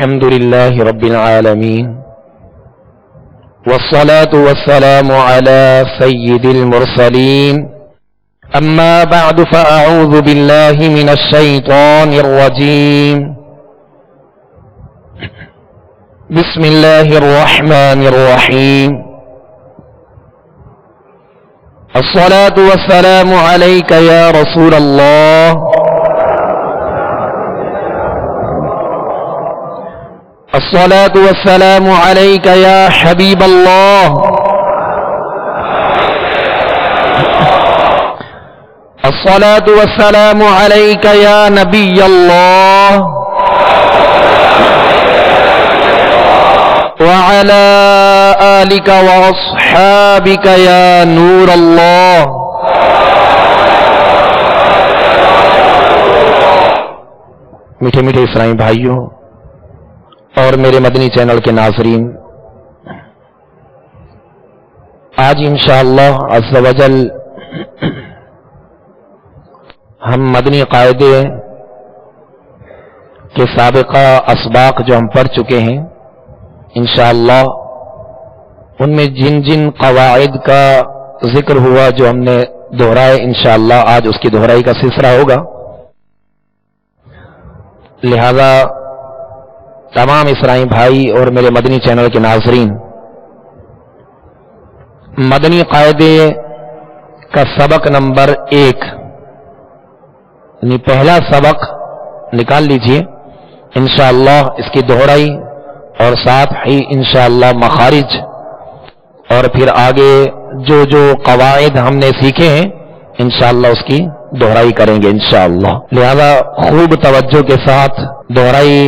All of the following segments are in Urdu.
الحمد لله رب العالمين والصلاة والسلام على سيد المرسلين أما بعد فأعوذ بالله من الشيطان الرجيم بسم الله الرحمن الرحيم الصلاة والسلام عليك يا رسول الله الصلاة والسلام عليك يا حبيب الله الصلاة والسلام عليك يا نبي الله وعلى آلك وأصحابك يا نور الله میٹھے میٹھے اسرائیل بھائیوں اور میرے مدنی چینل کے ناظرین، آج انشاءاللہ عز و جل ہم مدنی قاعدے کے سابقہ اسباق جو ہم پڑھ چکے ہیں، انشاءاللہ ان میں جن جن قواعد کا ذکر ہوا جو ہم نے دہرائے، انشاءاللہ آج اس کی دہرائی کا سلسلہ ہوگا. لہذا تمام اسرائیل بھائی اور میرے مدنی چینل کے ناظرین، مدنی قاعدے کا سبق نمبر 1 یعنی پہلا سبق نکال لیجئے. انشاءاللہ اس کی دہرائی اور ساتھ ہی انشاءاللہ مخارج اور پھر آگے جو جو قواعد ہم نے سیکھے ہیں انشاءاللہ اس کی دہرائی کریں گے انشاءاللہ. لہذا خوب توجہ کے ساتھ دہرائی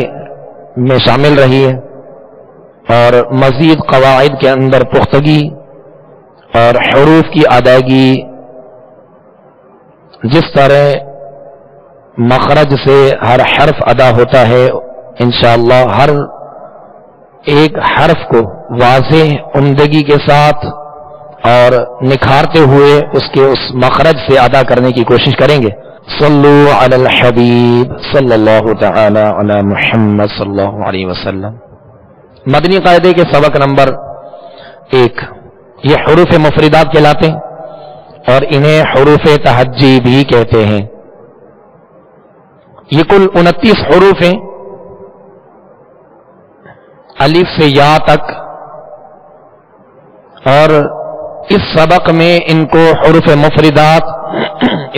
میں شامل رہی ہے اور مزید قواعد کے اندر پختگی اور حروف کی ادائیگی، جس طرح مخرج سے ہر حرف ادا ہوتا ہے، انشاءاللہ ہر ایک حرف کو واضح عمدگی کے ساتھ اور نکھارتے ہوئے اس کے اس مخرج سے ادا کرنے کی کوشش کریں گے. صلو علی الحبیب صلی اللہ تعالی علی محمد صلی اللہ علیہ وسلم. مدنی قاعدے کے سبق نمبر 1 یہ حروف مفردات کہلاتے ہیں اور انہیں حروف تہجی بھی کہتے ہیں. یہ کل 29 حروف ہیں، الف سے یا تک، اور اس سبق میں ان کو حروف مفردات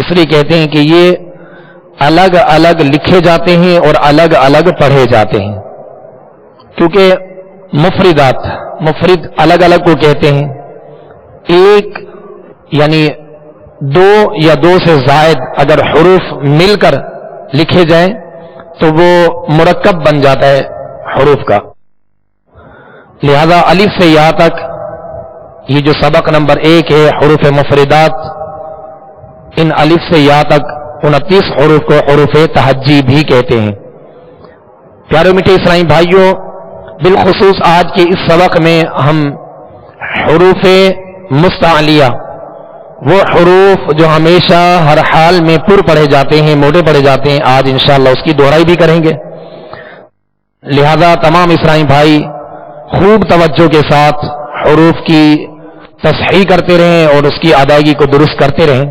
اس لیے کہتے ہیں کہ یہ الگ الگ لکھے جاتے ہیں اور الگ الگ پڑھے جاتے ہیں. کیونکہ مفردات، مفرد الگ الگ کو کہتے ہیں. ایک یعنی 2 یا 2 سے زائد اگر حروف مل کر لکھے جائیں تو وہ مرکب بن جاتا ہے حروف کا. لہذا الف سے یا تک یہ جو سبق نمبر 1 ہے حروف مفردات، ان الف سے یا تک 29 حروف کو حروف تہجی بھی کہتے ہیں. پیارے میٹھے اسرائیل بھائیوں، بالخصوص آج کے اس سبق میں ہم حروف مستعلیہ، وہ حروف جو ہمیشہ ہر حال میں پر پڑھے جاتے ہیں، موٹے پڑھے جاتے ہیں، آج انشاءاللہ اس کی دہرائی بھی کریں گے. لہذا تمام اسرائیل بھائی خوب توجہ کے ساتھ حروف کی تصحیح کرتے رہیں اور اس کی ادائیگی کو درست کرتے رہیں.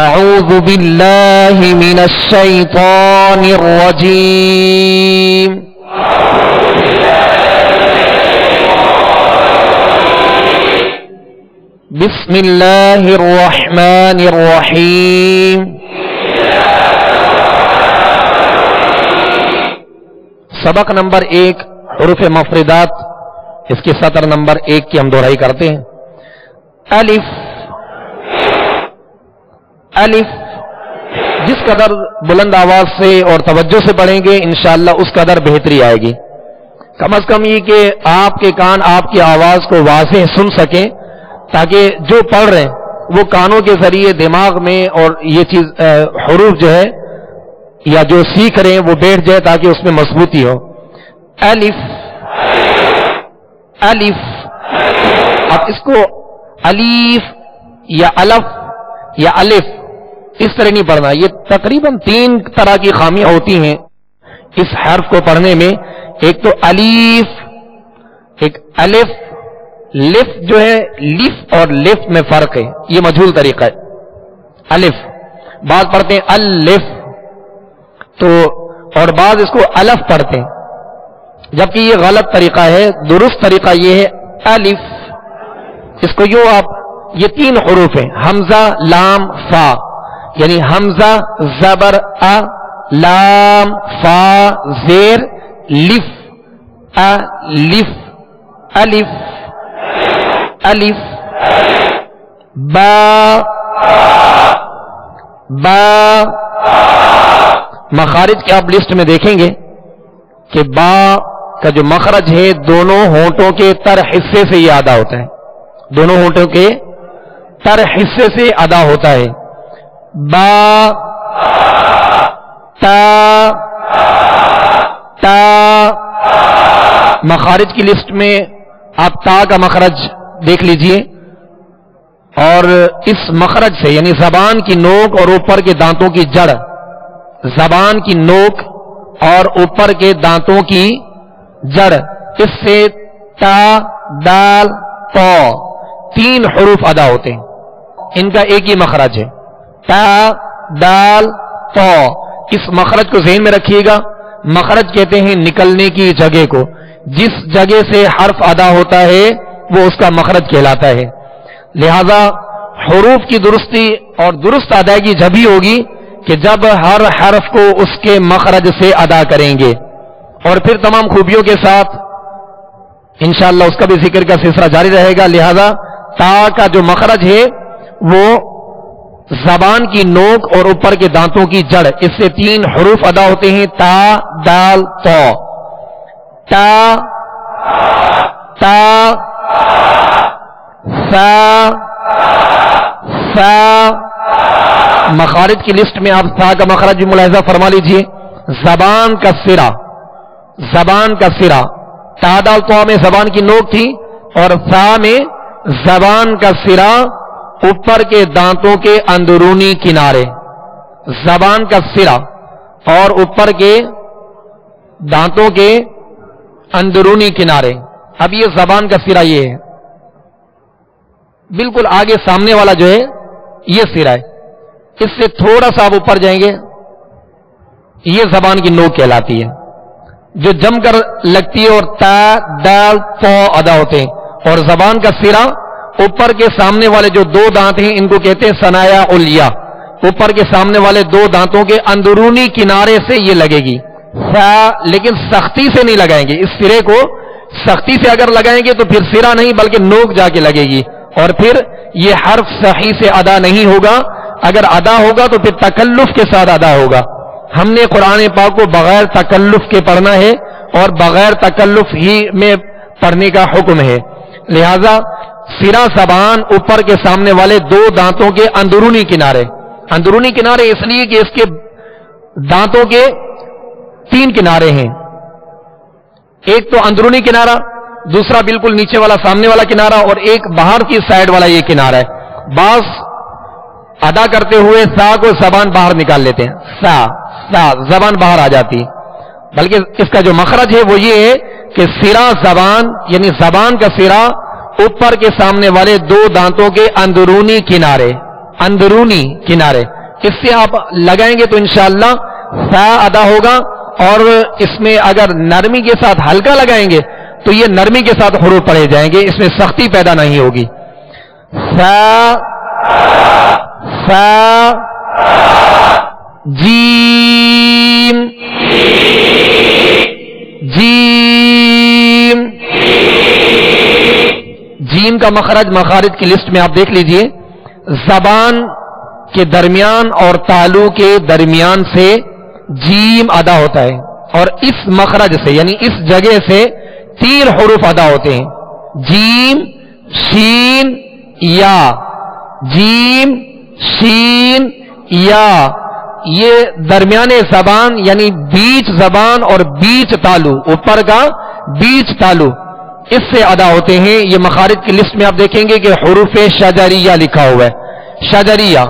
اعوذ باللہ من الشیطان الرجیم. بسم اللہ الرحمن الرحیم. سبق نمبر 1 حروف مفردات، اس کے سطر نمبر 1 کی ہم دہرائی کرتے ہیں. الف، الف جس قدر بلند آواز سے اور توجہ سے پڑھیں گے انشاءاللہ اس قدر بہتری آئے گی. کم از کم یہ کہ آپ کے کان آپ کی آواز کو واضح سن سکیں، تاکہ جو پڑھ رہے ہیں وہ کانوں کے ذریعے دماغ میں اور یہ چیز حروف جو ہے یا جو سیکھ رہے ہیں وہ بیٹھ جائے تاکہ اس میں مضبوطی ہو. الف، الف. اب اس کو الف یا الف یا الف اس طرح نہیں پڑھنا. یہ تقریباً 3 طرح کی خامیاں ہوتی ہیں اس حرف کو پڑھنے میں ایک تو الیف، ایک الف، لف جو ہے لف اور لف میں فرق ہے، یہ مجہول طریقہ ہے الف، بعض پڑھتے ہیں الف تو، اور بعض اس کو الف پڑھتے ہیں، جبکہ یہ غلط طریقہ ہے، درست طریقہ یہ ہے الف، اس کو یوں آپ، یہ 3 حروف ہیں، حمزہ لام فا، یعنی حمزہ زبر ا، لام فا زیر لف، الف الف الف، با با، مخارج کے آپ لسٹ میں دیکھیں گے کہ با کا جو مخرج ہے دونوں ہونٹوں کے تر حصے سے یہ ادا ہوتا ہے، دونوں ہونٹوں کے تر حصے سے ادا ہوتا ہے، با، تا، تا، مخارج کی لسٹ میں آپ تا کا مخرج دیکھ لیجئے، اور اس مخرج سے یعنی زبان کی نوک اور اوپر کے دانتوں کی جڑ، زبان کی نوک اور اوپر کے دانتوں کی جڑ، اس سے تا، دال، تو 3 حروف ادا ہوتے ہیں، ان کا ایک ہی مخرج ہے، تا، دال، تو، اس مخرج کو ذہن میں رکھیے گا، مخرج کہتے ہیں نکلنے کی جگہ کو، جس جگہ سے حرف ادا ہوتا ہے وہ اس کا مخرج کہلاتا ہے، لہذا حروف کی درستی اور درست ادائیگی جبھی ہوگی کہ جب ہر حرف کو اس کے مخرج سے ادا کریں گے، اور پھر تمام خوبیوں کے ساتھ انشاءاللہ اس کا بھی ذکر کا سلسلہ جاری رہے گا، لہذا تا کا جو مخرج ہے وہ زبان کی نوک اور اوپر کے دانتوں کی جڑ، اس سے 3 حروف ادا ہوتے ہیں، تا، دال، تو، تا، تا، سا، سا، مخارج کی لسٹ میں آپ سا کا مخرج بھی ملاحظہ فرما لیجئے، زبان کا سرا، زبان کا سرا، تا، دال، تو میں زبان کی نوک تھی، اور سا میں زبان کا سرا اوپر کے دانتوں کے اندرونی کنارے، زبان کا سرا اور اوپر کے دانتوں کے اندرونی کنارے، اب یہ زبان کا سرا یہ ہے، بالکل آگے سامنے والا جو ہے یہ سرا ہے، اس سے تھوڑا سا آپ اوپر جائیں گے یہ زبان کی نوک کہلاتی ہے، جو جم کر لگتی ہے اور تا، دال، تو ادا ہوتے ہیں، اور زبان کا سرا اوپر کے سامنے والے جو 2 دانت ہیں ان کو کہتے ہیں ثنایا علیا، اوپر کے سامنے والے 2 دانتوں کے اندرونی کنارے سے یہ لگے گی، لیکن سختی سے نہیں لگائیں گے، اس سرے کو سختی سے اگر لگائیں گے تو پھر سرا نہیں بلکہ نوک جا کے لگے گی، اور پھر یہ حرف صحیح سے ادا نہیں ہوگا، اگر ادا ہوگا تو پھر تکلف کے ساتھ ادا ہوگا، ہم نے قرآن پاک کو بغیر تکلف کے پڑھنا ہے اور بغیر تکلف ہی میں پڑھنے کا حکم ہے، لہذا سرا زبان اوپر کے سامنے والے 2 دانتوں کے اندرونی کنارے، اندرونی کنارے اس لیے کہ اس کے دانتوں کے 3 کنارے ہیں، ایک تو اندرونی کنارہ، دوسرا بالکل نیچے والا سامنے والا کنارہ، اور ایک باہر کی سائڈ والا یہ کنارہ ہے، بعض ادا کرتے ہوئے سا کو زبان باہر نکال لیتے ہیں، سا، سا زبان باہر آ جاتی، بلکہ اس کا جو مخرج ہے وہ یہ ہے کہ سرا زبان یعنی زبان کا سرا اوپر کے سامنے والے 2 دانتوں کے اندرونی کنارے، اندرونی کنارے، اس سے آپ لگائیں گے تو انشاءاللہ سا ادا ہوگا، اور اس میں اگر نرمی کے ساتھ ہلکا لگائیں گے تو یہ نرمی کے ساتھ حروف پڑھے جائیں گے، اس میں سختی پیدا نہیں ہوگی، سا، سا، جیم، جیم، جیم کا مخارج کی لسٹ میں آپ دیکھ لیجئے، زبان کے درمیان اور تالو کے درمیان سے جیم ادا ہوتا ہے، اور اس مخرج سے یعنی اس جگہ سے 3 حروف ادا ہوتے ہیں، جیم، شین، یا، جیم، شین، یا، یہ درمیان زبان یعنی بیچ زبان اور بیچ تالو، اوپر کا بیچ تالو، اس سے ادا ہوتے ہیں، یہ مخارج کی لسٹ میں آپ دیکھیں گے کہ حروف شجریہ لکھا ہوا ہے، شجریہ،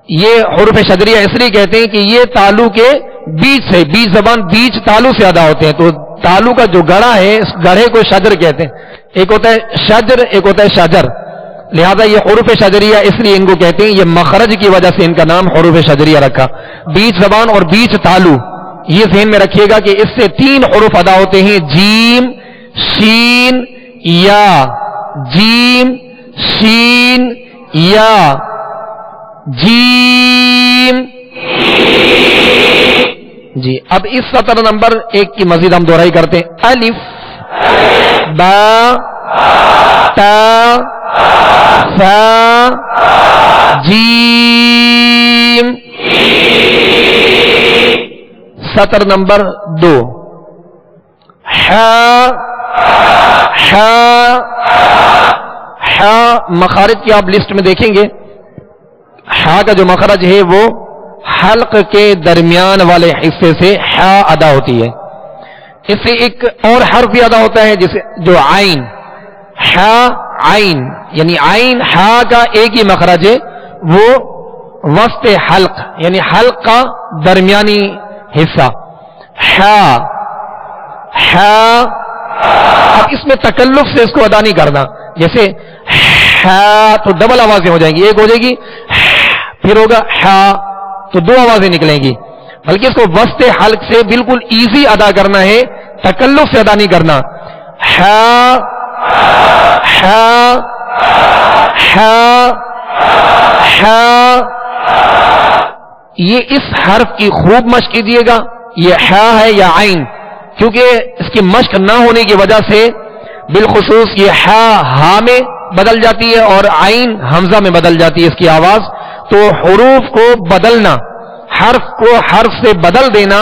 یہ حروف شجریہ اس لیے کہتے ہیں کہ یہ تالو کے بیچ سے، بیچ زبان بیچ تالو سے ادا ہوتے ہیں. تو تالو کا جو گڑھا ہے اس گڑھے کو شجر کہتے ہیں. ایک ہوتا ہے شجر، ایک ہوتا ہے شجر. لہذا یہ حروف شجریہ اس لیے ان کو کہتے ہیں، یہ مخرج کی وجہ سے ان کا نام حروف شجریہ رکھا. بیچ زبان اور بیچ تالو، یہ ذہن میں رکھیے گا کہ اس سے 3 حروف ادا ہوتے ہیں، جیم شین یا، جیم شین یا، جیم. جی اب اس سطر نمبر 1 کی مزید ہم دہرائی کرتے ہیں. الف با تا ثا جیم. سطر نمبر 2 حا حا حا. مخارج کی آپ لسٹ میں دیکھیں گے، حا کا جو مخرج ہے وہ حلق کے درمیان والے حصے سے حا ادا ہوتی ہے. اس سے ایک اور حرف بھی ادا ہوتا ہے جسے جو عین، حا عین، یعنی عین حا کا ایک ہی مخرج ہے، وہ وسط حلق یعنی حلق کا درمیانی حصہ. حا حا. اب اس میں تکلف سے اس کو ادا نہیں کرنا، جیسے حا تو ڈبل آوازیں ہو جائیں گی، ایک ہو جائے گی پھر ہوگا حا تو 2 آوازیں نکلیں گی، بلکہ اس کو وسط حلق سے بالکل ایزی ادا کرنا ہے، تکلف سے ادا نہیں کرنا. حا حا حا حا. یہ اس حرف کی خوب مشق کیجیے گا. یہ حا ہے یا عین، کیونکہ اس کی مشق نہ ہونے کی وجہ سے بالخصوص یہ حا ہا میں بدل جاتی ہے اور عین حمزہ میں بدل جاتی ہے اس کی آواز. تو حروف کو بدلنا، حرف کو حرف سے بدل دینا،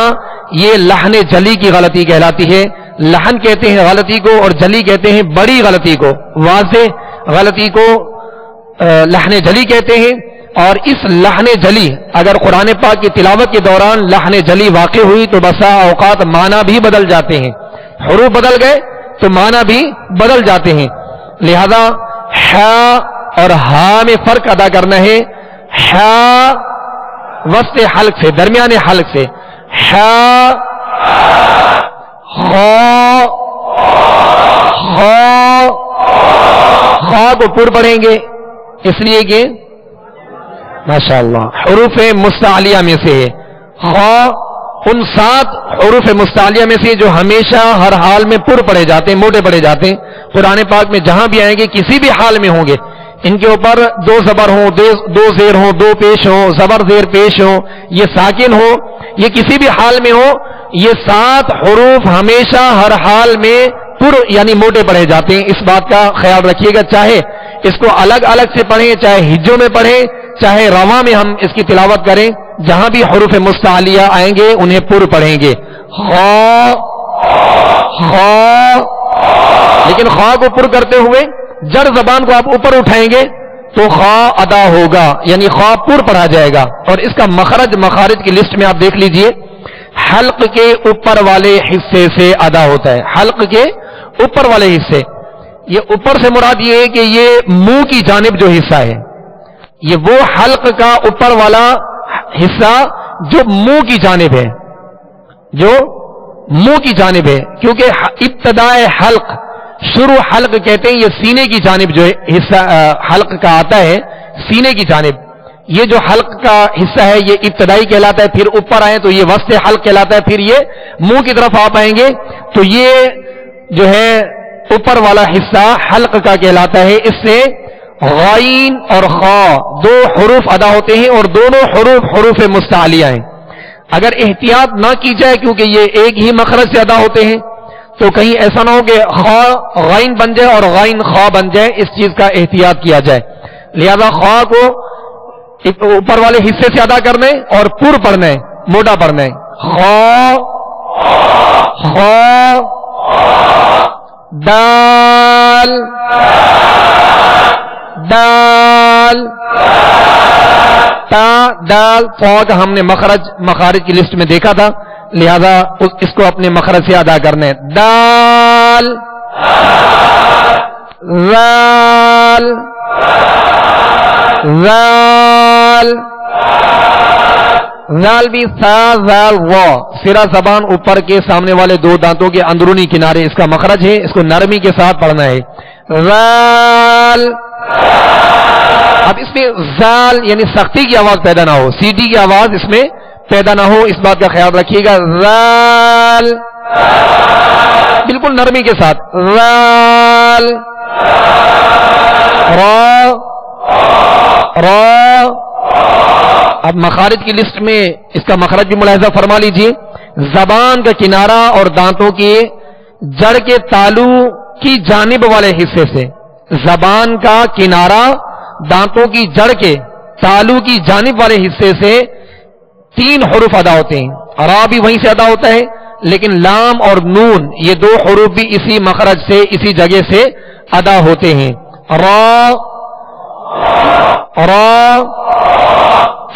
یہ لحن جلی کی غلطی کہلاتی ہے. لحن کہتے ہیں غلطی کو اور جلی کہتے ہیں بڑی غلطی کو، واضح غلطی کو لحن جلی کہتے ہیں. اور اس لحن جلی اگر قرآن پاک کی تلاوت کے دوران لحن جلی واقع ہوئی تو بسا اوقات معنی بھی بدل جاتے ہیں، حروف بدل گئے تو معنی بھی بدل جاتے ہیں. لہذا حا اور ہا میں فرق ادا کرنا ہے. حا وسط حلق سے، درمیان حلق سے. حا خا خا. خا کو پر پڑھیں گے اس لیے کہ ماشاءاللہ حروف مستعلیہ میں سے ہے. خا ان 7 حروف مستعلیہ میں سے جو ہمیشہ ہر حال میں پر پڑھے جاتے ہیں، موٹے پڑھے جاتے ہیں. قرآن پاک میں جہاں بھی آئیں گے کسی بھی حال میں ہوں گے، ان کے اوپر 2 زبر ہوں، 2 زیر ہوں، 2 پیش ہوں، زبر زیر پیش ہوں، یہ ساکن ہو، یہ کسی بھی حال میں ہو، یہ 7 حروف ہمیشہ ہر حال میں پر یعنی موٹے پڑھے جاتے ہیں. اس بات کا خیال رکھیے گا، چاہے اس کو الگ الگ سے پڑھیں، چاہے ہجوں میں پڑھیں، چاہے رواں میں ہم اس کی تلاوت کریں، جہاں بھی حروف مستعلیہ آئیں گے انہیں پر پڑھیں گے. خا خا. لیکن خا کو پر کرتے ہوئے جر زبان کو آپ اوپر اٹھائیں گے تو خا ادا ہوگا، یعنی خا پر پڑھا جائے گا. اور اس کا مخرج مخارج کی لسٹ میں آپ دیکھ لیجئے، حلق کے اوپر والے حصے سے ادا ہوتا ہے. حلق کے اوپر والے حصے، یہ اوپر سے مراد یہ ہے کہ یہ منہ کی جانب جو حصہ ہے، یہ وہ حلق کا اوپر والا حصہ جو منہ کی جانب ہے، جو منہ کی جانب ہے. کیونکہ ابتدائے حلق، شروع حلق کہتے ہیں یہ سینے کی جانب جو حصہ حلق کا آتا ہے، سینے کی جانب. یہ جو حلق کا حصہ ہے یہ ابتدائی کہلاتا ہے، پھر اوپر آئیں تو یہ وسط حلق کہلاتا ہے، پھر یہ منہ کی طرف آپ آئیں گے تو یہ جو ہے اوپر والا حصہ حلق کا کہلاتا ہے. اس سے غائن اور خا 2 حروف ادا ہوتے ہیں اور دونوں حروف حروف مستعلیہ ہیں. اگر احتیاط نہ کی جائے کیونکہ یہ ایک ہی مخرج سے ادا ہوتے ہیں تو کہیں ایسا نہ ہو کہ خا غائن بن جائے اور غائن خا بن جائے، اس چیز کا احتیاط کیا جائے. لہذا خا کو اوپر والے حصے سے ادا کرنا ہے اور پر پڑھنا ہے، موٹا پڑھنا ہے. خا خا. دال دال تا دال. فا کا ہم نے مخارج کی لسٹ میں دیکھا تھا، لہذا اس کو اپنے مخرج سے ادا کرنا ہے. دال زال زال زال بھی سا زال وا، سرا زبان اوپر کے سامنے والے دو دانتوں کے اندرونی کنارے اس کا مخرج ہے، اس کو نرمی کے ساتھ پڑھنا ہے. زال. اب اس میں زال یعنی سختی کی آواز پیدا نہ ہو، سیٹی کی آواز اس میں پیدا نہ ہو، اس بات کا خیال رکھیے گا. زال بالکل نرمی کے ساتھ. زال. را. را. اب مخارج کی لسٹ میں اس کا مخرج بھی ملاحظہ فرما لیجیے. زبان کا کنارہ اور دانتوں کی جڑ کے تالو کی جانب والے حصے سے، زبان کا کنارہ دانتوں کی جڑ کے تالو کی جانب والے حصے سے 3 حروف ادا ہوتے ہیں. را بھی وہیں سے ادا ہوتا ہے، لیکن لام اور نون یہ 2 حروف بھی اسی مخرج سے، اسی جگہ سے ادا ہوتے ہیں. را. را.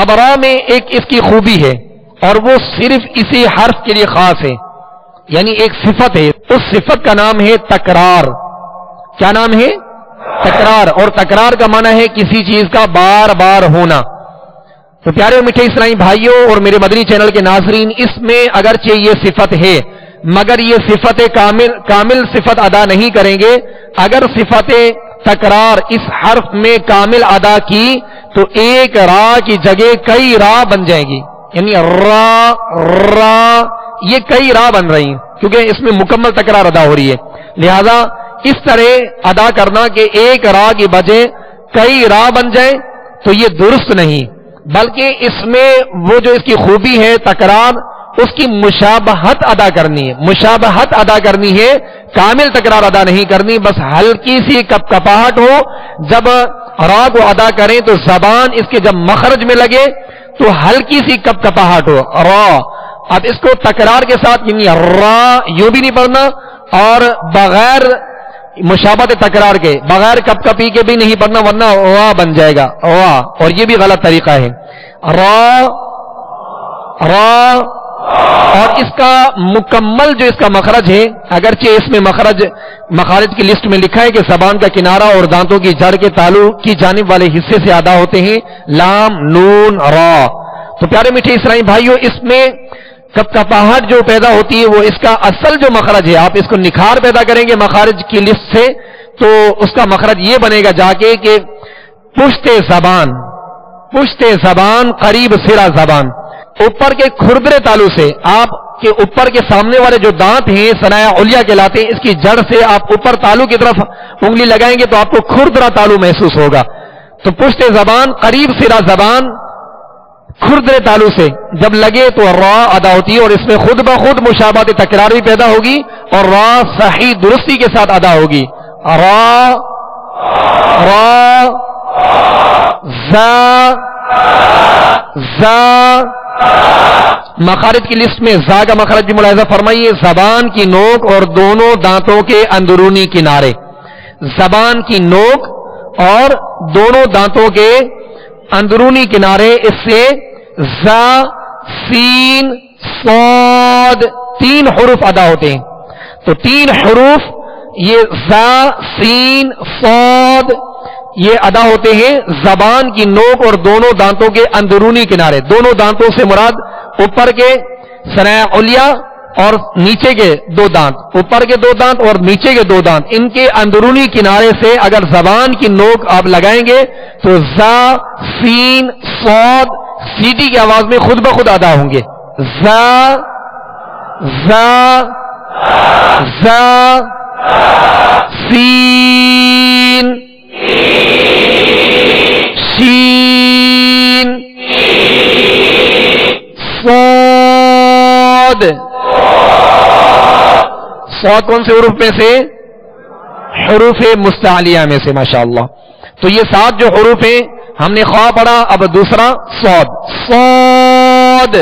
اب را میں ایک اس کی خوبی ہے اور وہ صرف اسی حرف کے لیے خاص ہے، یعنی ایک صفت ہے. اس صفت کا نام ہے تکرار. کیا نام ہے؟ تکرار. اور تکرار کا معنی ہے کسی چیز کا بار بار ہونا. تو پیارے اور میٹھے اسلامی بھائیوں اور میرے مدنی چینل کے ناظرین، اس میں اگرچہ یہ صفت ہے مگر یہ صفت کامل صفت ادا نہیں کریں گے. اگر صفت تکرار اس حرف میں کامل ادا کی تو ایک را کی جگہ کئی را بن جائے گی، یعنی را را یہ کئی را بن رہی ہیں کیونکہ اس میں مکمل تکرار ادا ہو رہی ہے. لہذا اس طرح ادا کرنا کہ ایک را کی بجائے کئی را بن جائے تو یہ درست نہیں، بلکہ اس میں وہ جو اس کی خوبی ہے تکرار، اس کی مشابہت ادا کرنی ہے. مشابہت ادا کرنی ہے، کامل تکرار ادا نہیں کرنی، بس ہلکی سی کپ کپاہٹ ہو. جب را کو ادا کریں تو زبان اس کے جب مخرج میں لگے تو ہلکی سی کپ کپاہٹ ہو. را. اب اس کو تکرار کے ساتھ یعنی را یوں بھی نہیں پڑھنا اور بغیر مشابہت تکرار کے، بغیر کپ کپی کے بھی نہیں پڑھنا ورنہ وا بن جائے گا. وا. اور یہ بھی غلط طریقہ ہے. را. را. اور اس کا مکمل جو اس کا مخرج ہے، اگرچہ اس میں مخارج کی لسٹ میں لکھا ہے کہ زبان کا کنارہ اور دانتوں کی جڑ کے تالو کی جانب والے حصے سے ادا ہوتے ہیں لام نون را. تو پیارے میٹھے اسرائیلی بھائیوں، اس میں کپ کپاہٹ جو پیدا ہوتی ہے وہ اس کا اصل جو مخرج ہے، آپ اس کو نکھار پیدا کریں گے مخارج کی لسٹ سے تو اس کا مخرج یہ بنے گا جا کے کہ پشت زبان قریب سرا زبان، اوپر کے کھردرے تالو سے، آپ کے اوپر کے سامنے والے جو دانت ہیں ثنایا علیا کہلاتے ہیں، اس کی جڑ سے آپ اوپر تالو کی طرف انگلی لگائیں گے تو آپ کو کھردرا تالو محسوس ہوگا. تو پشت زبان قریب سرا زبان کھردرے تالو سے جب لگے تو را ادا ہوتی ہے اور اس میں خود بخود مشابہت تکرار بھی پیدا ہوگی اور را صحیح درستی کے ساتھ ادا ہوگی. را. را. زا. زا. مخارج کی لسٹ میں زا کا مخرج بھی ملاحظہ فرمائیے. زبان کی نوک اور دونوں دانتوں کے اندرونی کنارے، زبان کی نوک اور دونوں دانتوں کے اندرونی کنارے، اس سے زا سین صاد 3 حروف ادا ہوتے ہیں. تو 3 حروف یہ زا سین صاد یہ ادا ہوتے ہیں زبان کی نوک اور دونوں دانتوں کے اندرونی کنارے. دونوں دانتوں سے مراد اوپر کے ثنایا علیا اور نیچے کے 2 دانت، اوپر کے 2 دانت اور نیچے کے 2 دانت، ان کے اندرونی کنارے سے اگر زبان کی نوک آپ لگائیں گے تو زا سین صاد سیٹی کی آواز میں خود بخود ادا ہوں گے. زا. زا. زا. سین. شین. صاد. صاد کون سے حروف میں سے؟ حروف مستعلیہ میں سے. ماشاءاللہ. تو یہ 7 جو حروف ہیں ہم نے خواہ پڑھا، اب دوسرا صاد. صاد.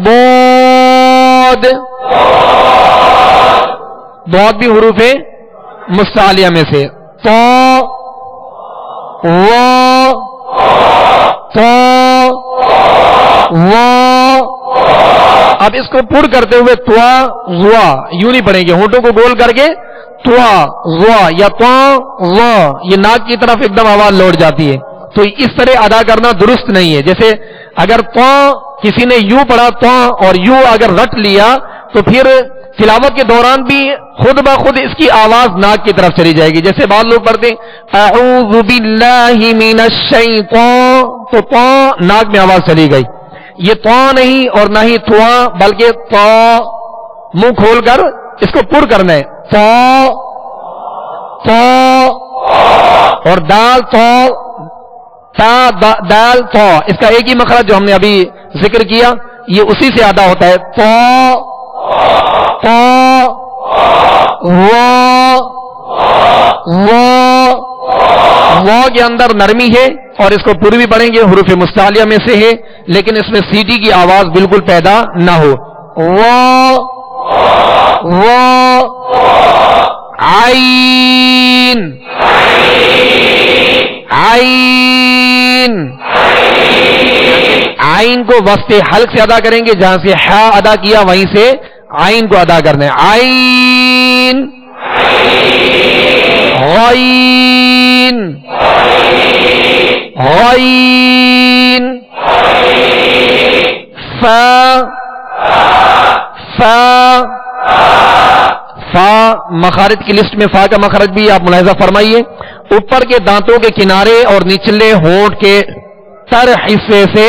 بود. بود بھی حروف مستعلیہ میں سے. تو. وا. تو. وا. اب اس کو پُر کرتے ہوئے توا وا یوں نہیں پڑھیں گے، ہونٹوں کو گول کر کے توا وا یا تو وا، یہ ناک کی طرف ایک دم آواز لوٹ جاتی ہے. تو اس طرح ادا کرنا درست نہیں ہے. جیسے اگر تو کسی نے یوں پڑھا تو اور یوں اگر رٹ لیا تو پھر تلاوت کے دوران بھی خود بخود اس کی آواز ناک کی طرف چلی جائے گی. جیسے بعض لوگ پڑھتے ہیں اعوذ باللہ من الشیطان تو ناک میں آواز چلی گئی. یہ تو نہیں اور نہ ہی توا بلکہ تو منہ کھول کر اس کو پر کرنا ہے. تو اور دال تو تا دال تو اس کا ایک ہی مخرج جو ہم نے ابھی ذکر کیا یہ اسی سے ادا ہوتا ہے. وہ کے اندر نرمی ہے اور اس کو پوری بھی پڑھیں گے حروف مستعلیہ میں سے ہے لیکن اس میں سیٹی کی آواز بالکل پیدا نہ ہو. عین عین عین کو وسط حلق سے ادا کریں گے. جہاں سے ہا ادا کیا وہیں سے عین کو ادا کرنا ہے. عین غین غین فا فا فا مخارج کی لسٹ میں فا کا مخرج بھی آپ ملاحظہ فرمائیے. اوپر کے دانتوں کے کنارے اور نچلے ہونٹ کے تر حصے سے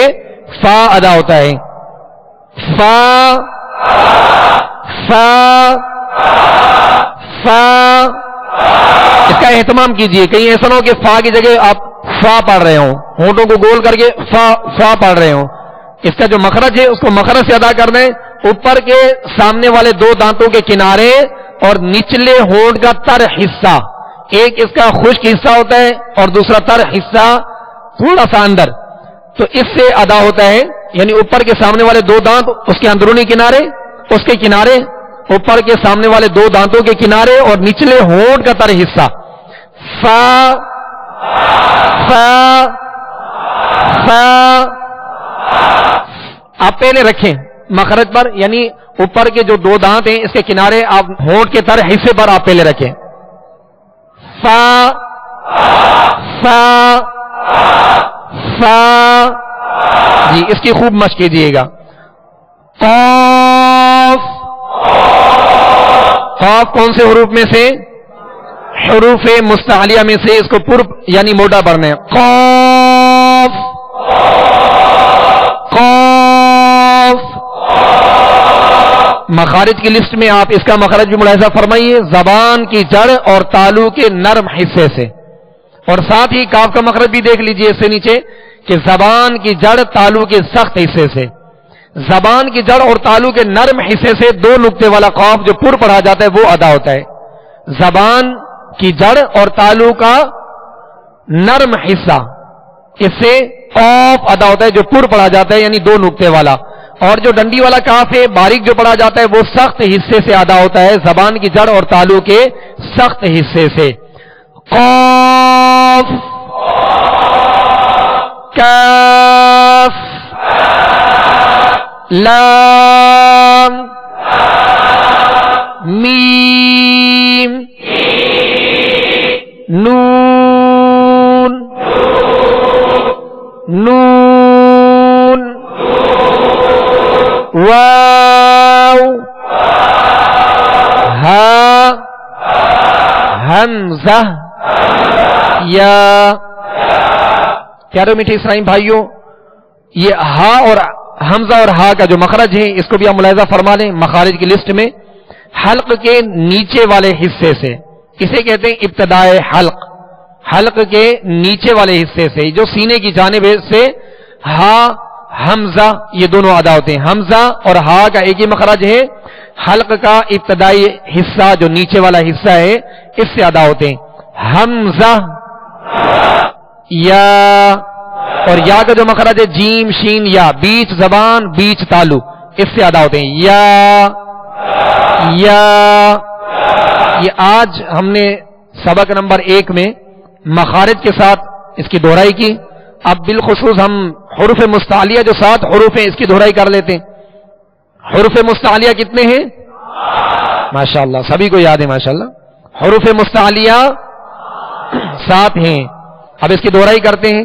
فا ادا ہوتا ہے. فا فا فا اس کا اہتمام کیجئے. کہیں ایسا نہ ہو کہ فا کی جگہ آپ فا پڑھ رہے ہوں, ہونٹوں کو گول کر کے فا فا پڑھ رہے ہوں. اس کا جو مخرج ہے اس کو مخرج سے ادا کرنا ہے. اوپر کے سامنے والے دو دانتوں کے کنارے اور نچلے ہونٹ کا تر حصہ, ایک اس کا خشک حصہ ہوتا ہے اور دوسرا تر حصہ تھوڑا سا اندر, تو اس سے ادا ہوتا ہے. یعنی اوپر کے سامنے والے دو دانت اس کے اندرونی کنارے, اس کے کنارے اوپر کے سامنے والے دو دانتوں کے کنارے اور نچلے ہونٹ کا تر حصہ. فا فا فا آپ پہلے رکھیں مخرج پر, یعنی اوپر کے جو دو دانت ہیں اس کے کنارے آپ ہونٹ کے تر حصے پر آپ پہلے رکھیں. فا فا فا جی اس کی خوب مشق کیجیے گا. قاف قاف کون سے حروف میں سے؟ حروف مستعلیہ میں سے. اس کو پر یعنی موٹا پڑھنا ہے. قاف قاف. مخارج کی لسٹ میں آپ اس کا مخرج بھی ملاحظہ فرمائیے. زبان کی جڑ اور تالو کے نرم حصے سے, اور ساتھ ہی کاف کا مخرج بھی دیکھ لیجئے اس سے نیچے کہ زبان کی جڑ تالو کے سخت حصے سے. زبان کی جڑ اور تالو کے نرم حصے سے دو نقطے والا قاف جو پر پڑھا جاتا ہے وہ ادا ہوتا ہے. زبان کی جڑ اور تالو کا نرم حصہ, اس سے قاف ادا ہوتا ہے جو پر پڑھا جاتا ہے یعنی دو نقطے والا. اور جو ڈنڈی والا کاف ہے باریک جو پڑھا جاتا ہے وہ سخت حصے سے ادا ہوتا ہے, زبان کی جڑ اور تالو کے سخت حصے سے. قاف کاف لام میم نون نون واو ہا حمزہ یا. پیارے میٹھے اسرائیل بھائیوں, یہ ہا اور حمزہ اور ہا کا جو مخرج ہے اس کو بھی آپ ملاحظہ فرما لیں. مخارج کی لسٹ میں حلق کے نیچے والے حصے سے, اسے کہتے ہیں ابتدائے حلق. حلق کے نیچے والے حصے سے جو سینے کی جانب سے ہا حمزہ یہ دونوں ادا ہوتے ہیں. حمزہ اور ہا کا ایک ہی مخرج ہے. حلق کا ابتدائی حصہ جو نیچے والا حصہ ہے اس سے ادا ہوتے ہیں. حمزہ یا, اور یا کا جو مخرج ہے جیم شین یا, بیچ زبان بیچ تالو, اس سے ادا ہوتے ہیں. یا یا. یہ آج ہم نے سبق نمبر 1 میں مخارج کے ساتھ اس کی دہرائی کی. اب بالخصوص ہم حروف مستعلیہ جو 7 حروف ہیں اس کی دہرائی کر لیتے ہیں. حروف مستعلیہ کتنے ہیں؟ ماشاءاللہ سبھی کو یاد ہے ماشاءاللہ. حروف مستعلیہ 7 ہیں. اب اس کی دہرائی کرتے ہیں.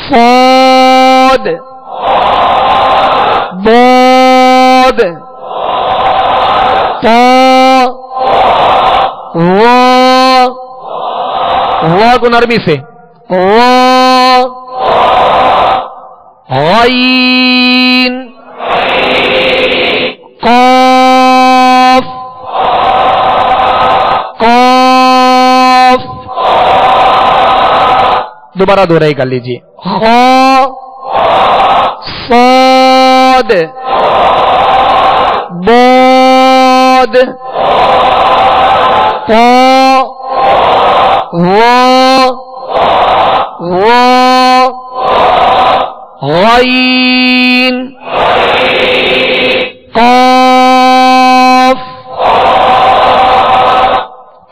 صاد ضاد طا وا کو نرمی سے وا غین قاف قاف دوبارہ دوہرائی کر لیجیے خا صاد ضاد طا وا غین قاف.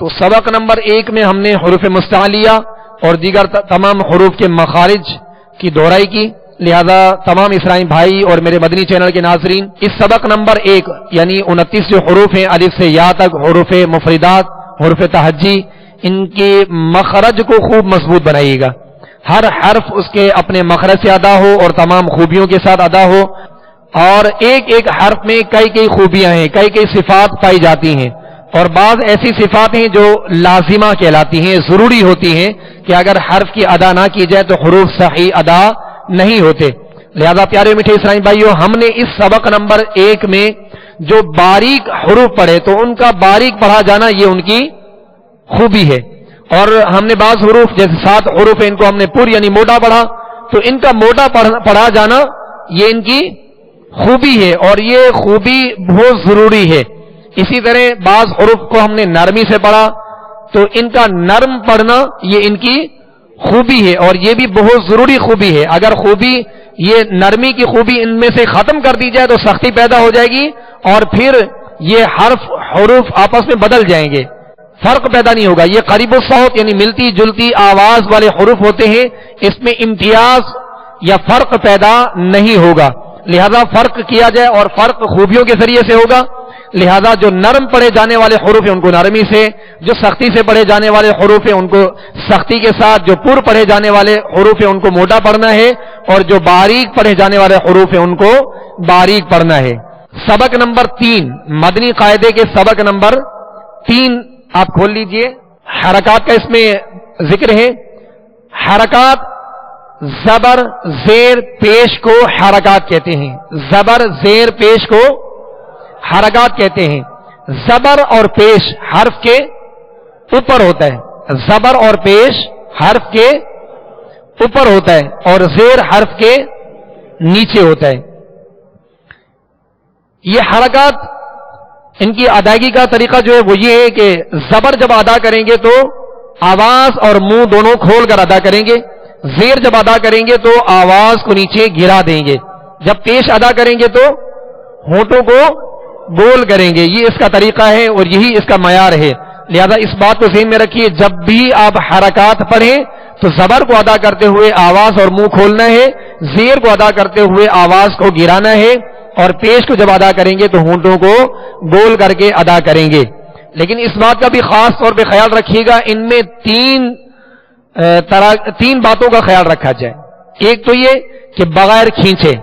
تو سبق نمبر 1 میں ہم نے حروف مستعلیہ اور دیگر تمام حروف کے مخارج کی دہرائی کی. لہذا تمام اسلامی بھائی اور میرے مدنی چینل کے ناظرین، اس سبق نمبر 1 یعنی 29 جو حروف ہیں الف سے یا تک، حروف مفردات، حروف تہجی، ان کے مخرج کو خوب مضبوط بنائیے گا. ہر حرف اس کے اپنے مخرج سے ادا ہو اور تمام خوبیوں کے ساتھ ادا ہو. اور ایک ایک حرف میں کئی خوبیاں ہیں، کئی صفات پائی جاتی ہیں، اور بعض ایسی صفات ہیں جو لازمہ کہلاتی ہیں، ضروری ہوتی ہیں کہ اگر حرف کی ادا نہ کی جائے تو حروف صحیح ادا نہیں ہوتے. لہذا پیارے میٹھے اسلامی بھائیوں، ہم نے اس سبق نمبر 1 میں جو باریک حروف پڑھے تو ان کا باریک پڑھا جانا یہ ان کی خوبی ہے. اور ہم نے بعض حروف جیسے 7 حروف ہیں ان کو ہم نے پر یعنی موٹا پڑھا، تو ان کا موٹا پڑھا جانا یہ ان کی خوبی ہے اور یہ خوبی بہت ضروری ہے. اسی طرح بعض حروف کو ہم نے نرمی سے پڑھا تو ان کا نرم پڑھنا یہ ان کی خوبی ہے اور یہ بھی بہت ضروری خوبی ہے. اگر خوبی یہ نرمی کی خوبی ان میں سے ختم کر دی جائے تو سختی پیدا ہو جائے گی اور پھر یہ حروف آپس میں بدل جائیں گے، فرق پیدا نہیں ہوگا. یہ قریب الصوت یعنی ملتی جلتی آواز والے حروف ہوتے ہیں، اس میں امتیاز یا فرق پیدا نہیں ہوگا. لہذا فرق کیا جائے اور فرق خوبیوں کے ذریعے سے ہوگا. لہذا جو نرم پڑھے جانے والے حروف ہیں ان کو نرمی سے، جو سختی سے پڑھے جانے والے حروف ہیں ان کو سختی کے ساتھ، جو پر پڑھے جانے والے حروف ہیں ان کو موٹا پڑھنا ہے اور جو باریک پڑھے جانے والے حروف ہیں ان کو باریک پڑھنا ہے. سبق نمبر 3 مدنی قاعدے کے سبق نمبر 3 آپ کھول لیجئے. حرکات کا اس میں ذکر ہے. حرکات زبر زیر پیش کو حرکات کہتے ہیں. زبر زیر پیش کو حرکات کہتے ہیں. زبر اور پیش حرف کے اوپر ہوتا ہے، زبر اور پیش حرف کے اوپر ہوتا ہے اور زیر حرف کے نیچے ہوتا ہے. یہ حرکات ان کی ادائیگی کا طریقہ جو ہے وہ یہ ہے کہ زبر جب ادا کریں گے تو آواز اور منہ دونوں کھول کر ادا کریں گے. زیر جب ادا کریں گے تو آواز کو نیچے گرا دیں گے. جب پیش ادا کریں گے تو ہونٹوں کو گول کریں گے. یہ اس کا طریقہ ہے اور یہی اس کا معیار ہے. لہذا اس بات کو ذہن میں رکھیے، جب بھی آپ حرکات پڑھیں تو زبر کو ادا کرتے ہوئے آواز اور منہ کھولنا ہے، زیر کو ادا کرتے ہوئے آواز کو گرانا ہے اور پیش کو جب ادا کریں گے تو ہونٹوں کو گول کر کے ادا کریں گے. لیکن اس بات کا بھی خاص طور پہ خیال رکھیے گا، ان میں تین باتوں کا خیال رکھا جائے. ایک تو یہ کہ بغیر کھینچے،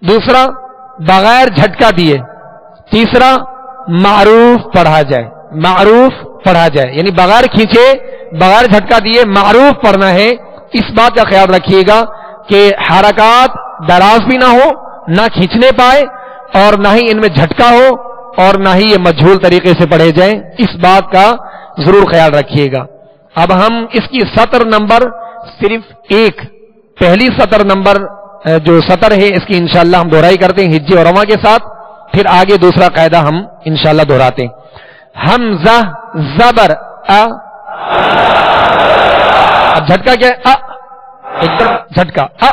دوسرا بغیر جھٹکا دیے، تیسرا معروف پڑھا جائے. معروف پڑھا جائے یعنی بغیر کھینچے، بغیر جھٹکا دیے معروف پڑھنا ہے. اس بات کا خیال رکھیے گا کہ حرکات دراز بھی نہ ہو، نہ کھینچنے پائے اور نہ ہی ان میں جھٹکا ہو اور نہ ہی یہ مجھول طریقے سے پڑھے جائیں. اس بات کا ضرور خیال رکھیے گا. اب ہم اس کی سطر نمبر صرف ایک، پہلی سطر نمبر جو سطر ہے اس کی انشاءاللہ ہم دہرائی کرتے ہیں ہجے اور رواں کے ساتھ، پھر آگے دوسرا قاعدہ ہم انشاءاللہ دہراتے ہیں. حمزہ زبر ا، اب جھٹکا کیا ہے؟ ایک دم جھٹکا ا،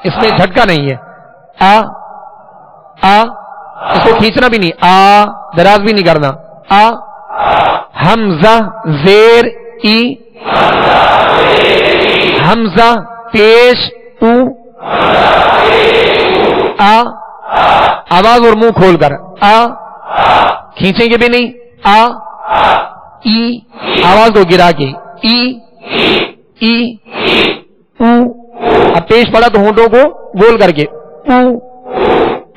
اس میں جھٹکا نہیں ہے. اس کو کھینچنا بھی نہیں، دراز بھی نہیں کرنا. حمزہ زیر ای، حمزہ پیش او، آواز اور منہ کھول کر کھینچیں گے بھی نہیں. ای آواز کو گرا کے ای ای او. اب پیش پڑا تو ہونٹوں کو گول کر کے او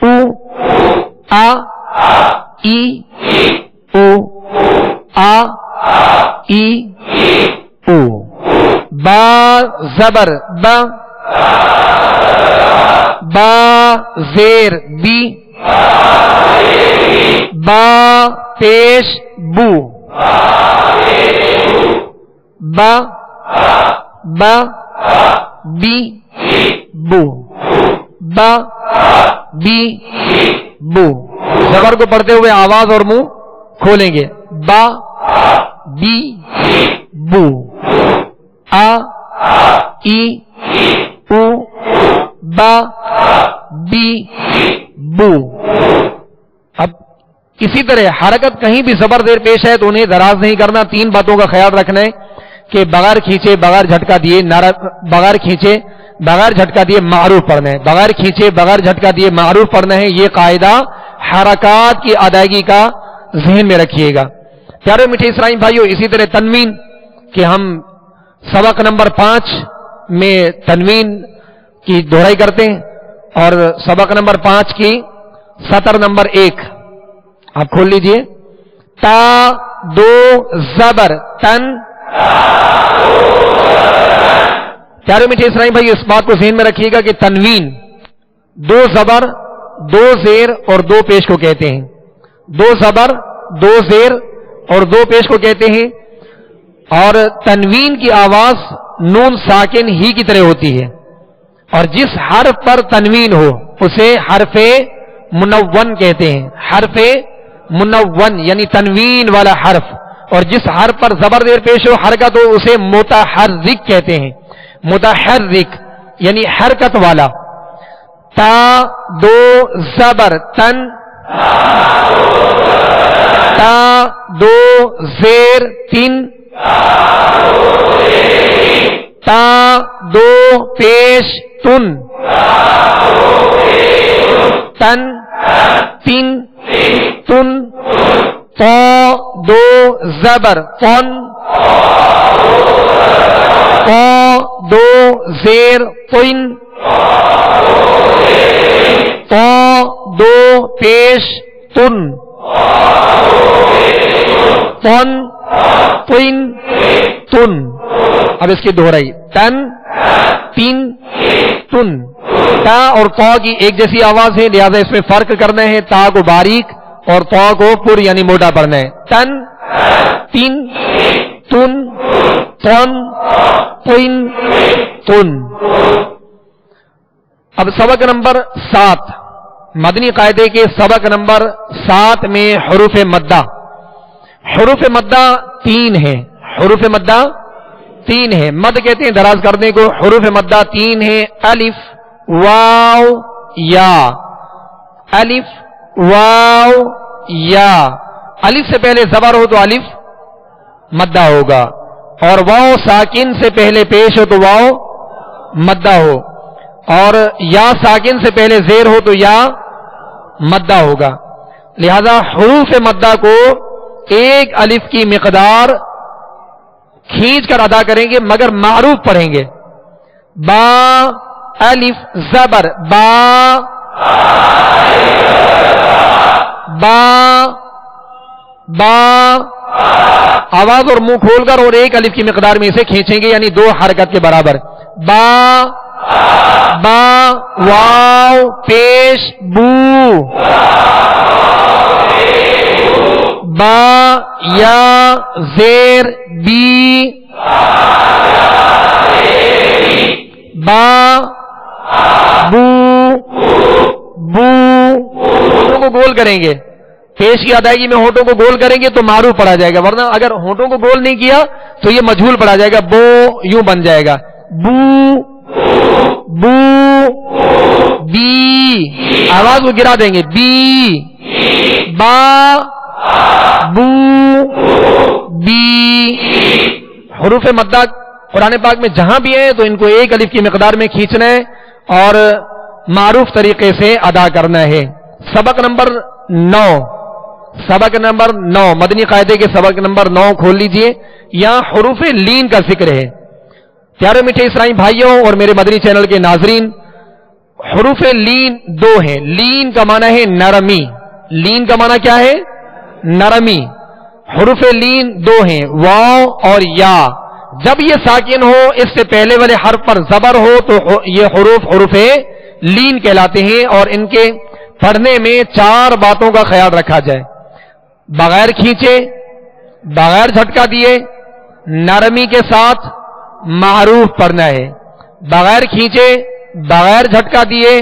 او آ ای او آ ای او. با زبر با با زیر بی با پیش بو با با بی بو با بی بو. زبر کو پڑھتے ہوئے آواز اور منہ کھولیں گے. با بی بو آ ای او با بی بو. اب اسی طرح حرکت کہیں بھی زبر زیر پیش ہے تو انہیں دراز نہیں کرنا. 3 باتوں کا خیال رکھنا ہے کہ بغیر کھینچے بغیر جھٹکا دیے بغیر کھینچے بغیر جھٹکا دیے معروف پڑھنا ہے. بغیر کھینچے بغیر جھٹکا دیے معروف پڑھنا ہے. یہ قاعدہ حرکات کی ادائیگی کا ذہن میں رکھیے گا. پیارے میٹھے اسرائیل بھائیوں، اسی طرح تنوین کہ ہم سبق نمبر 5 میں تنوین کی دہرائی کرتے ہیں اور سبق نمبر 5 کی سطر نمبر 1 آپ کھول لیجئے. تا دو زبر تن. پیارے میٹھے اسرائیل بھائی اس بات کو ذہن میں رکھیے گا کہ تنوین 2 زبر 2 زیر اور 2 پیش کو کہتے ہیں. 2 زبر 2 زیر اور 2 پیش کو کہتے ہیں. اور تنوین کی آواز نون ساکن ہی کی طرح ہوتی ہے اور جس حرف پر تنوین ہو اسے حرف منون کہتے ہیں. حرف منون یعنی تنوین والا حرف. اور جس حرف پر زبر زیر پیش ہو حرکت ہو اسے متحرک کہتے ہیں. متحرک یعنی حرکت والا. تا دو زبر تن. تا دو زیر تن. تا دو پیش تن. تن تن تن. تا دو زبر تن. تا دو زیر تن. تا دو پیش تن. تن تن تن. اب اس کی دہرائی تن تین تن. تا اور تا کی ایک جیسی آواز ہے لہذا اس میں فرق کرنا ہے. تا کو باریک اور تا کو پر یعنی موٹا پڑھنا ہے. تن تین تن تن تن تن. اب سبق نمبر 7 مدنی قاعدے کے سبق نمبر 7 میں حروف مدہ. حروف مدہ 3 ہیں. حروف مدہ 3 ہیں. مد کہتے ہیں دراز کرنے کو. حروف مدہ 3 ہیں. الف واو یا. الف واو یا. الف سے پہلے زبر ہو تو الف مدہ ہوگا اور واو ساکن سے پہلے پیش ہو تو واو مدہ ہو اور یا ساکن سے پہلے زیر ہو تو یا مدہ ہوگا. لہذا حروف مدہ کو ایک الف کی مقدار کھینچ کر ادا کریں گے مگر معروف پڑھیں گے. با الف زبر با. با با. آواز اور منہ کھول کر اور ایک الف کی مقدار میں اسے کھینچیں گے یعنی 2 حرکت کے برابر. با با واو پیش بو. با یا زیر بی. با بو بو. ہونٹوں کو گول کریں گے. پیش کی ادائیگی میں ہونٹوں کو گول کریں گے تو معروف پڑھا جائے گا ورنہ اگر ہونٹوں کو گول نہیں کیا تو یہ مجہول پڑھا جائے گا. بو یوں بن جائے گا. بو بو بی. آواز کو گرا دیں گے. بی با بو بی. حروف مدہ قرآن پاک میں جہاں بھی ہیں تو ان کو ایک الف کی مقدار میں کھینچنا ہے اور معروف طریقے سے ادا کرنا ہے. سبق نمبر 9 سبق نمبر 9 مدنی قاعدے کے سبق نمبر 9 کھول لیجئے. یہاں حروف لین کا ذکر ہے. پیارے میٹھے اسلامی بھائیوں اور میرے مدنی چینل کے ناظرین، حروف لین دو ہیں. لین کا معنی ہے نرمی. لین کا معنی کیا ہے؟ نرمی. حروف لین دو ہیں، واو اور یا. جب یہ ساکن ہو، اس سے پہلے والے حرف پر زبر ہو، تو یہ حروف لین کہلاتے ہیں. اور ان کے پڑھنے میں 4 باتوں کا خیال رکھا جائے: بغیر کھینچے، بغیر جھٹکا دیے، نرمی کے ساتھ معروف پڑھنا ہے. بغیر کھینچے، بغیر جھٹکا دیے،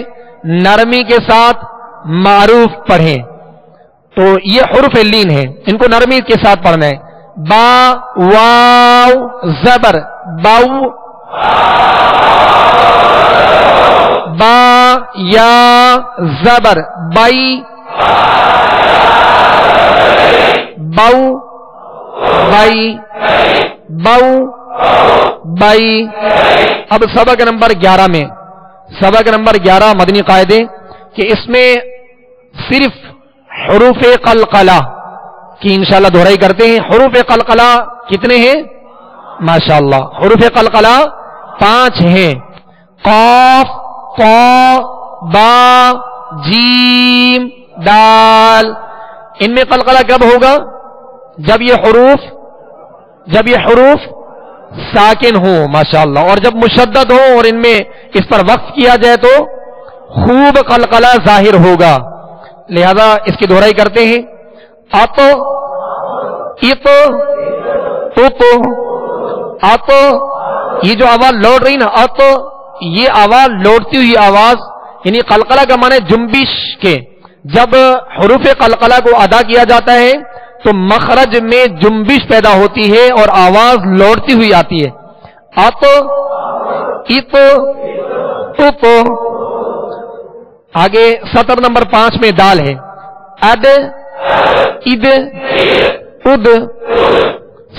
نرمی کے ساتھ معروف پڑھیں. تو یہ حروف لین ہے، ان کو نرمی کے ساتھ پڑھنا ہے. با واو زبر باو، با یا زبر بائی، باو بائی، باو بائی. اب سبق نمبر 11 میں، سبق نمبر 11 مدنی قاعدے کہ اس میں صرف حروف قلقلہ کی انشاءاللہ دہرائی کرتے ہیں. حروف قلقلہ کتنے ہیں؟ ماشاءاللہ حروف قلقلہ 5 ہیں. قاف، طا، با، جیم، دال. ان میں قلقلہ کب ہوگا؟ جب یہ حروف ساکن ہو ماشاءاللہ، اور جب مشدد ہو اور ان میں اس پر وقف کیا جائے تو خوب قلقلہ ظاہر ہوگا. لہذا اس کی دہرائی کرتے ہیں. ات، ات، ات، ات. یہ جو آواز لوٹ رہی نا، ات، یہ آواز لوٹتی ہوئی آواز، یعنی قلقلہ کا معنی جنبش کے. جب حروف قلقلہ کو ادا کیا جاتا ہے تو مخرج میں جنبش پیدا ہوتی ہے اور آواز لوٹتی ہوئی آتی ہے. ات، ات، ات. آگے سطر نمبر 5 میں دال ہے. اد، اد، اد.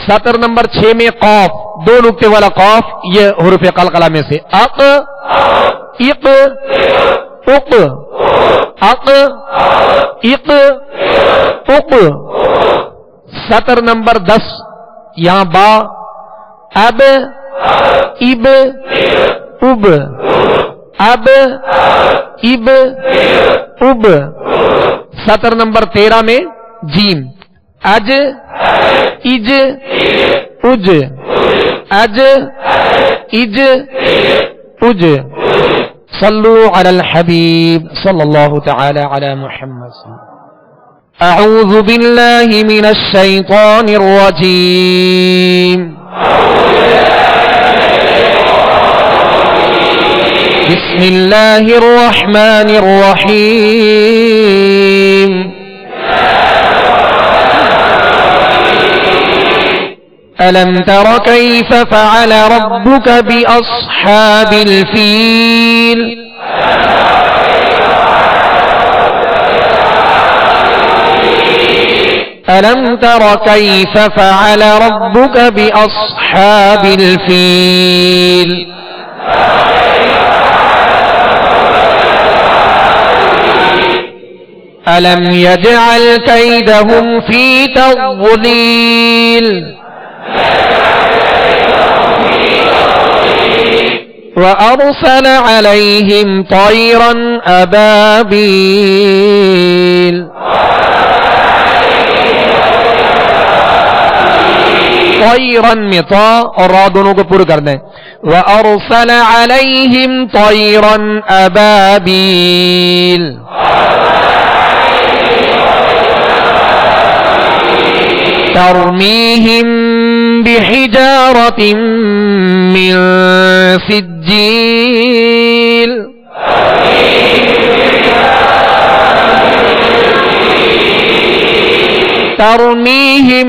سطر نمبر 6 میں قاف، 2 نقطے والا قاف، یہ حروف قلقلہ میں سے. اق، اق، اق، اق، اق، اق. سطر نمبر 10 یہاں با، اب، اب، اب، اب، اب، اب. سطر نمبر 13 میں جیم، اج، اج، اج، اج، اج، اج. صلو علی الحبیب صلی اللہ تعالی علی محمد. اعوذ باللہ من الشیطان الرجیم. بسم اللہ الرحمن الرحیم. ألم تر كيف فعل ربك بأصحاب الفيل. ألم تر كيف فعل ربك بأصحاب الفيل. ألم يجعل كيدهم في تضليل. وأرسل عليهم طيرا أبابيل. طيرا مطا اور را دونوں کو پر کر دیں. وأرسل عليهم طيرا أبابيل. ترميهم بحجارة من سجيل. ترميهم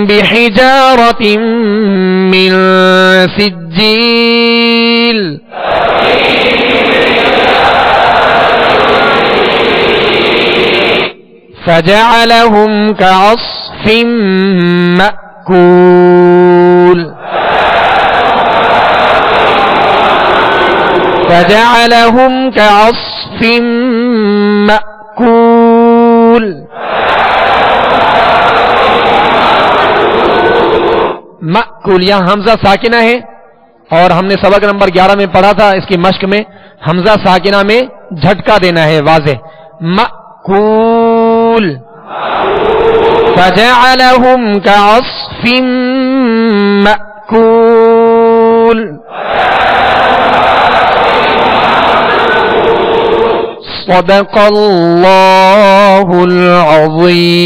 بحجارة من سجيل. فجعلهم كعصف مأكول. فجعلهم كعصف مأكول. مأکول، یہاں حمزہ ساکنہ ہے، اور ہم نے سبق نمبر 11 میں پڑھا تھا اس کی مشق میں حمزہ ساکنہ میں جھٹکا دینا ہے واضح، مأکول، فجعلهم كعصف مأکول. صدق اللہ العظیم.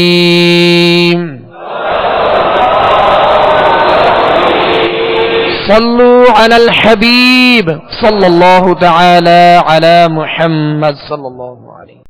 صلوا علی الحبیب صلی اللہ تعالی علی محمد صلی اللہ علیہ